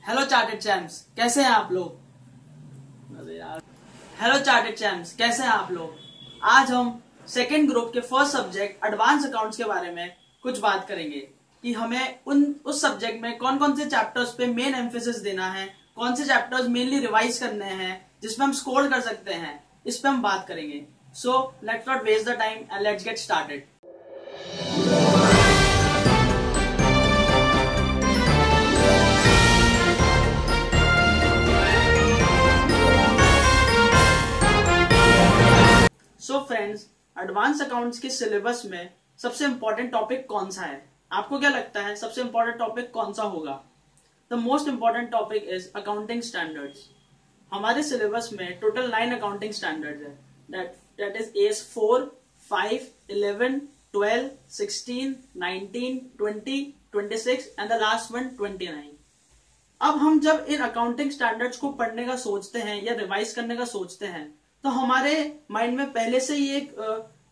Hello chartered champs, कैसे हैं आप लोग। अरे यार, हेलो चार्टेड चैम्प्स, कैसे हैं आप लोग। आज हम सेकेंड ग्रुप के फर्स्ट सब्जेक्ट एडवांस अकाउंट्स के बारे में कुछ बात करेंगे कि हमें उस सब्जेक्ट में कौन कौन से चैप्टर्स पे मेन एम्फेसिस देना है, कौन से चैप्टर्स मेनली रिवाइज करने हैं जिसमें हम स्कोर कर सकते हैं, इस पे हम बात करेंगे। So let's not waste the time and let's get started. So friends, advance accounts के सिलेबस में सबसे इंपॉर्टेंट टॉपिक कौन सा है? आपको क्या लगता है सबसे इंपॉर्टेंट टॉपिक कौन सा होगा? The most important topic is accounting standards. हमारे सिलेबस में टोटल 9 अकाउंटिंग स्टैंडर्ड्स है। That is S 4, 5, 11, 12, 16, 19, 20, 26 and the last one 29। अब हम जब इन अकाउंटिंग स्टैंडर्ड्स को पढ़ने का सोचते हैं या रिवाइज करने का सोचते हैं तो हमारे माइंड में पहले से ही एक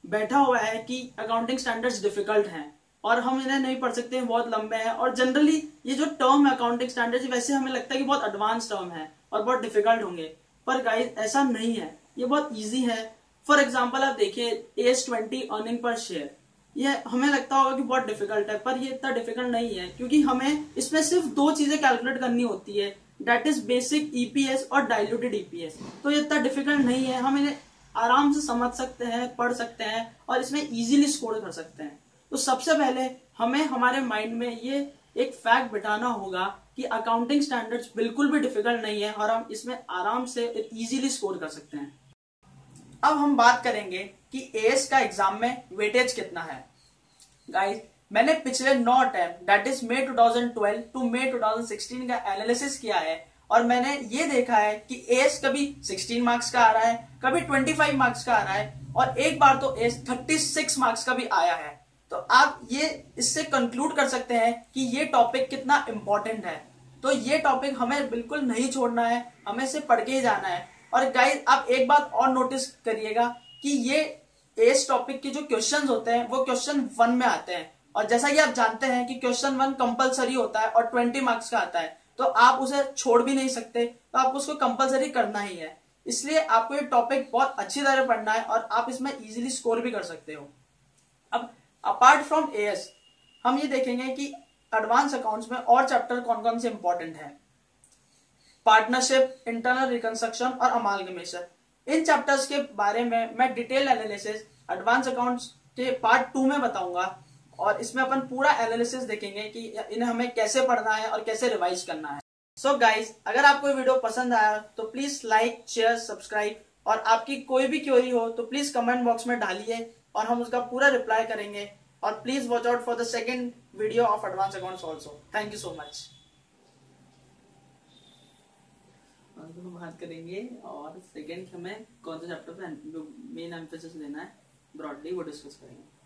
बैठा हुआ है कि अकाउंटिंग स्टैंडर्ड्स डिफिकल्ट हैं और हम इन्हें नहीं पढ़ सकते हैं, बहुत लंबे हैं। और जनरली ये जो टर्म है अकाउंटिंग स्टैंडर्ड्स, वैसे हमें लगता है कि बहुत एडवांस टर्म है और बहुत डिफिकल्ट होंगे, पर गाइस ऐसा नहीं है, ये बहुत ईजी है। फॉर एग्जाम्पल आप देखिए AS20 अर्निंग पर शेयर, ये हमें लगता होगा कि बहुत डिफिकल्ट है, पर ये इतना डिफिकल्ट नहीं है क्योंकि हमें इसमें सिर्फ 2 चीजें कैलकुलेट करनी होती है, दैट इज बेसिक EPS और डाइल्यूटेड EPS। तो ये इतना डिफिकल्ट नहीं है, हम इन्हें आराम से समझ सकते हैं, पढ़ सकते हैं और इसमें इजीली स्कोर कर सकते हैं। तो सबसे पहले हमें हमारे माइंड में ये एक फैक्ट बिठाना होगा कि अकाउंटिंग स्टैंडर्ड्स बिल्कुल भी डिफिकल्ट नहीं है और हम इसमें आराम से इजीली स्कोर कर सकते हैं। अब हम बात करेंगे कि एएस का एग्जाम में वेटेज कितना है। गाइस, मैंने पिछले 9 attempt that is May 2012 to May 2016 का एनालिसिस किया है और मैंने ये देखा है कि एएस कभी 16 मार्क्स का आ रहा है, कभी 25 मार्क्स का आ रहा है और एक बार तो एएस 36 मार्क्स का भी आया है। तो आप ये इससे कंक्लूड कर सकते हैं कि ये टॉपिक कितना इंपॉर्टेंट है। तो ये टॉपिक हमें बिल्कुल नहीं छोड़ना है, हमें इसे पढ़ के ही जाना है। और गाइस, आप एक बात और नोटिस करिएगा कि ये इस टॉपिक के जो क्वेश्चंस होते हैं वो क्वेश्चन 1 में आते हैं और जैसा कि आप जानते हैं कि क्वेश्चन 1 कंपलसरी होता है और 20 मार्क्स का आता है, तो आप उसे छोड़ भी नहीं सकते, तो आपको उसको कंपलसरी करना ही है। इसलिए आपको ये टॉपिक बहुत अच्छी तरह पढ़ना है और आप इसमें इजीली स्कोर भी कर सकते हो। अब अपार्ट फ्रॉम एएस हम ये देखेंगे कि एडवांस अकाउंट्स में और चैप्टर कौन कौन से इंपॉर्टेंट है। पार्टनरशिप, इंटरनल रिकंस्ट्रक्शन और अमालगमेशन, इन चैप्टर्स के बारे में मैं डिटेल एनालिसिस एडवांस अकाउंट्स के पार्ट 2 में बताऊंगा और इसमें अपन पूरा एनालिसिस देखेंगे कि इन्हें हमें कैसे पढ़ना है और कैसे रिवाइज करना है। सो गाइस, अगर आपको वीडियो पसंद आया तो प्लीज लाइक, शेयर, सब्सक्राइब और आपकी कोई भी क्वेरी हो तो प्लीज कमेंट बॉक्स में डालिए और हम उसका पूरा रिप्लाई करेंगे। और please watch out for the second video of advance accounts also. Thank you so much. तो बात करेंगे और सेकेंड हमें कौन सा चैप्टर पे मेन एम्फेसिस लेना है ब्रॉडली, वो डिस्कस करेंगे।